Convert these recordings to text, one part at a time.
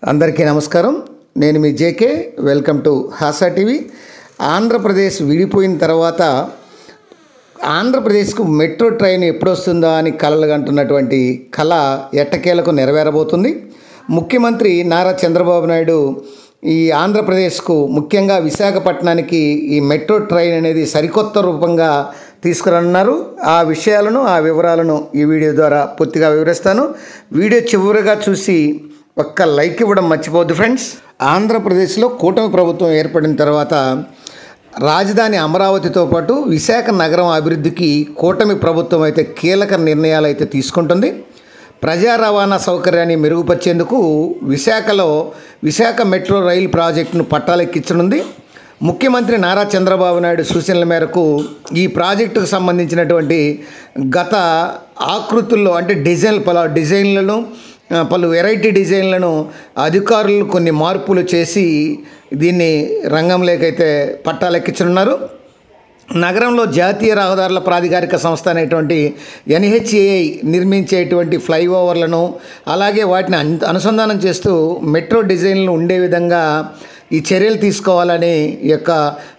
అందరికీ నమస్కారం. నేను మీ JK. Welcome to Hasa TV. Andhra Pradesh విడిపోయిన తర్వాత ఆంధ్రప్రదేశ్కు మెట్రో ట్రైన్ ఎప్పుడు వస్తుందా అని కలలు కంటున్నటువంటి కళ ఎట్టకేలకు నెరవేరబోతుంది. ముఖ్యమంత్రి నారా చంద్రబాబు నాయుడు ఈ ఆంధ్రప్రదేశ్కు ముఖ్యంగా విశాఖపట్నానికి ఈ మెట్రో ట్రైన్ అనేది సరికొత్త రూపంగా తీసుకురన్నారు. ఆ విషయాలను ఆ వివరాలను ఈ వీడియో ద్వారా పూర్తిగా వివరిస్తాను. వీడియో చివరిగా చూసి ఒక్క లైక్ ఇవ్వడం మర్చిపోవద్దు ఫ్రెండ్స్. ఆంధ్రప్రదేశ్లో కూటమి ప్రభుత్వం ఏర్పడిన తర్వాత రాజధాని అమరావతితో పాటు విశాఖ నగరం అభివృద్ధికి కూటమి ప్రభుత్వం అయితే కీలక నిర్ణయాలు అయితే తీసుకుంటుంది. ప్రజా రవాణా సౌకర్యాన్ని మెరుగుపరిచేందుకు విశాఖ మెట్రో రైలు ప్రాజెక్టును పట్టాలెక్కించనుంది. ముఖ్యమంత్రి నారా చంద్రబాబు నాయుడు సూచనల మేరకు ఈ ప్రాజెక్టుకు సంబంధించినటువంటి గత ఆకృతుల్లో అంటే పలు వెరైటీ డిజైన్లను అధికారులు కొన్ని మార్పులు చేసి దీన్ని రంగంలోకైతే పట్టాలెక్కించనున్నారు. నగరంలో జాతీయ రహదారుల ప్రాధికారిక సంస్థ అనేటువంటి NHAI నిర్మించేటువంటి ఫ్లైఓవర్లను అలాగే వాటిని అనుసంధానం చేస్తూ మెట్రో డిజైన్లు ఉండే విధంగా ఈ చర్యలు తీసుకోవాలని యొక్క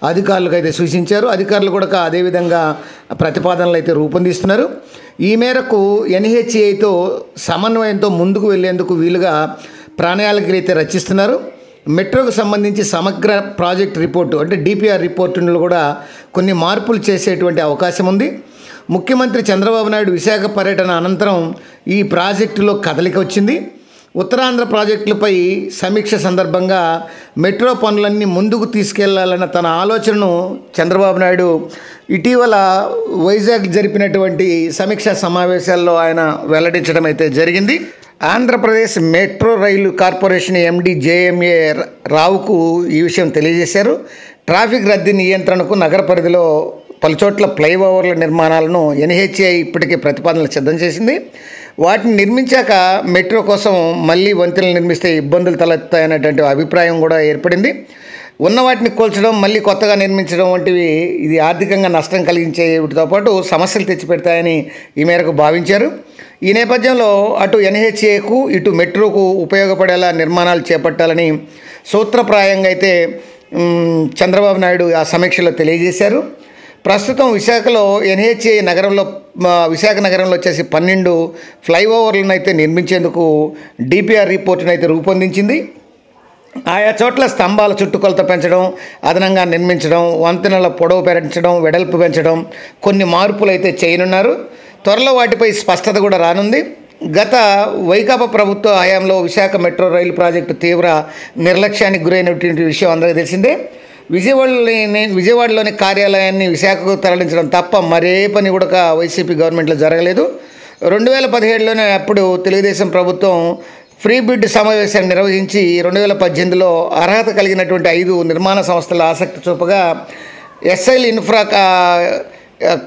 అధికారులకు అయితే సూచించారు. అధికారులు కూడా అదేవిధంగా ప్రతిపాదనలు అయితే రూపొందిస్తున్నారు. ఈ మేరకు NHAIతో సమన్వయంతో ముందుకు వెళ్లేందుకు వీలుగా ప్రణాళికలు అయితే రచిస్తున్నారు. మెట్రోకు సంబంధించి సమగ్ర ప్రాజెక్ట్ రిపోర్టు అంటే DPR రిపోర్టును కూడా కొన్ని మార్పులు చేసేటువంటి అవకాశం ఉంది. ముఖ్యమంత్రి చంద్రబాబు నాయుడు విశాఖ పర్యటన అనంతరం ఈ ప్రాజెక్టులో కదలిక వచ్చింది. ఉత్తరాంధ్ర ప్రాజెక్టులపై సమీక్ష సందర్భంగా మెట్రో పనులన్నీ ముందుకు తీసుకెళ్లాలన్న తన ఆలోచనను చంద్రబాబు నాయుడు ఇటీవల వైజాగ్ జరిపినటువంటి సమీక్షా సమావేశాల్లో ఆయన వెల్లడించడం అయితే జరిగింది. ఆంధ్రప్రదేశ్ మెట్రో రైలు కార్పొరేషన్ MD JMA రావుకు ఈ విషయం తెలియజేశారు. ట్రాఫిక్ రద్దీ నియంత్రణకు నగర పరిధిలో పలుచోట్ల ఫ్లైఓవర్ల నిర్మాణాలను NHAI ఇప్పటికే ప్రతిపాదనలు సిద్ధం చేసింది. వాటిని నిర్మించాక మెట్రో కోసం మళ్ళీ వంతెనలు నిర్మిస్తే ఇబ్బందులు తలెత్తాయనేటువంటి అభిప్రాయం కూడా ఏర్పడింది. ఉన్న వాటిని కూల్చడం మళ్ళీ కొత్తగా నిర్మించడం వంటివి ఇది ఆర్థికంగా నష్టం కలిగించే వీటితో పాటు సమస్యలు తెచ్చిపెడతాయని ఈ మేరకు భావించారు. ఈ నేపథ్యంలో అటు NHAIకు ఇటు మెట్రోకు ఉపయోగపడేలా నిర్మాణాలు చేపట్టాలని సూత్రప్రాయంగా అయితే చంద్రబాబు నాయుడు ఆ సమీక్షలో తెలియజేశారు. ప్రస్తుతం విశాఖలో విశాఖ నగరంలో వచ్చేసి 12 ఫ్లైఓవర్లను అయితే నిర్మించేందుకు DPR రిపోర్టును అయితే రూపొందించింది. ఆయా చోట్ల స్తంభాల చుట్టుకొలత పెంచడం, అదనంగా నిర్మించడం, వంతెనల పొడవు పెంచడం, వెడల్పు పెంచడం, కొన్ని మార్పులు అయితే చేయనున్నారు. త్వరలో వాటిపై స్పష్టత కూడా రానుంది. గత వైకాపా ప్రభుత్వ హయాంలో విశాఖ మెట్రో రైలు ప్రాజెక్టు తీవ్ర నిర్లక్ష్యానికి గురైనటువంటి విషయం అందరికీ తెలిసిందే. విజయవాడలోని కార్యాలయాన్ని విశాఖకు తరలించడం తప్ప మరే పని కూడా వైసీపీ గవర్నమెంట్లో జరగలేదు. 2017లోనే అప్పుడు తెలుగుదేశం ప్రభుత్వం ఫ్రీ బిడ్ సమావేశాన్ని నిర్వహించి 2018లో అర్హత కలిగినటువంటి 5 నిర్మాణ సంస్థల ఆసక్తి చూపగా SL ఇన్ఫ్రా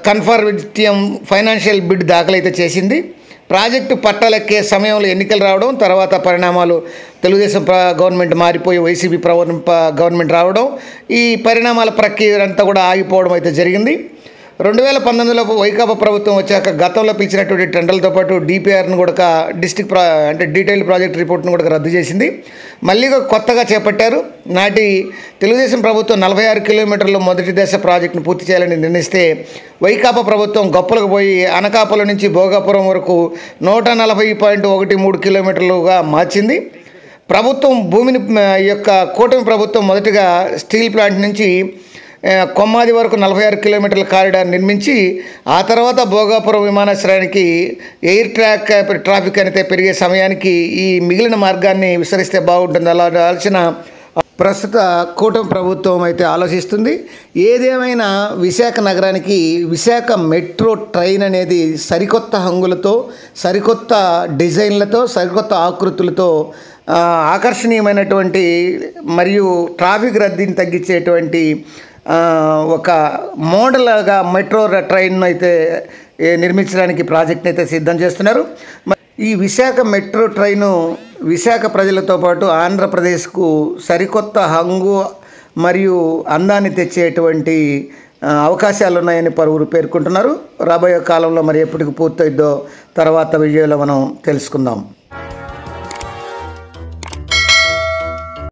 కన్ఫర్మేటియం ఫైనాన్షియల్ బిడ్ దాఖలైతే చేసింది. ప్రాజెక్టు పట్టాలెక్కే సమయంలో ఎన్నికలు రావడం, తర్వాత పరిణామాలు తెలుగుదేశం గవర్నమెంట్ మారిపోయి వైసీపీ గవర్నమెంట్ రావడం, ఈ పరిణామాల ప్రక్రియ అంతా కూడా ఆగిపోవడం అయితే జరిగింది. 2019లో వైకాపా ప్రభుత్వం వచ్చాక గతంలో పిలిచినటువంటి టెండర్లతో పాటు DPRను కూడా డీటెయిల్డ్ ప్రాజెక్ట్ రిపోర్ట్ను కూడా రద్దు చేసింది. మళ్ళీ కొత్తగా చేపట్టారు. నాటి తెలుగుదేశం ప్రభుత్వం 46 కిలోమీటర్ల మొదటి దశ ప్రాజెక్టును పూర్తి చేయాలని నిర్ణయిస్తే వైకాపా ప్రభుత్వం గొప్పలకు పోయి అనకాపల్లి నుంచి భోగాపురం వరకు 140.13 కిలోమీటర్లుగా మార్చింది. ప్రభుత్వం భూమిని కూటమి ప్రభుత్వం మొదటిగా స్టీల్ ప్లాంట్ నుంచి కొమ్మాది వరకు 46 కిలోమీటర్ల కారిడార్ నిర్మించి ఆ తర్వాత భోగాపురం విమానాశ్రయానికి ఎయిర్ ట్రాఫిక్ అయితే పెరిగే సమయానికి ఈ మిగిలిన మార్గాన్ని విస్తరిస్తే బాగుంటుంది అలా ఆలోచన ప్రస్తుత కూటమి ప్రభుత్వం అయితే ఆలోచిస్తుంది. ఏదేమైనా విశాఖ నగరానికి విశాఖ మెట్రో ట్రైన్ అనేది సరికొత్త హంగులతో, సరికొత్త డిజైన్లతో, సరికొత్త ఆకృతులతో ఆకర్షణీయమైనటువంటి మరియు ట్రాఫిక్ రద్దీని తగ్గించేటువంటి ఒక మోడల్గా మెట్రో ట్రైన్ అయితే నిర్మించడానికి ప్రాజెక్ట్ని అయితే సిద్ధం చేస్తున్నారు. ఈ విశాఖ మెట్రో ట్రైను విశాఖ ప్రజలతో పాటు ఆంధ్రప్రదేశ్కు సరికొత్త హంగు మరియు అందాన్ని తెచ్చేటువంటి అవకాశాలు ఉన్నాయని పలువురు పేర్కొంటున్నారు. రాబోయే కాలంలో మరి ఎప్పటికి పూర్తయిద్దో తర్వాత వీడియోలో మనం తెలుసుకుందాం.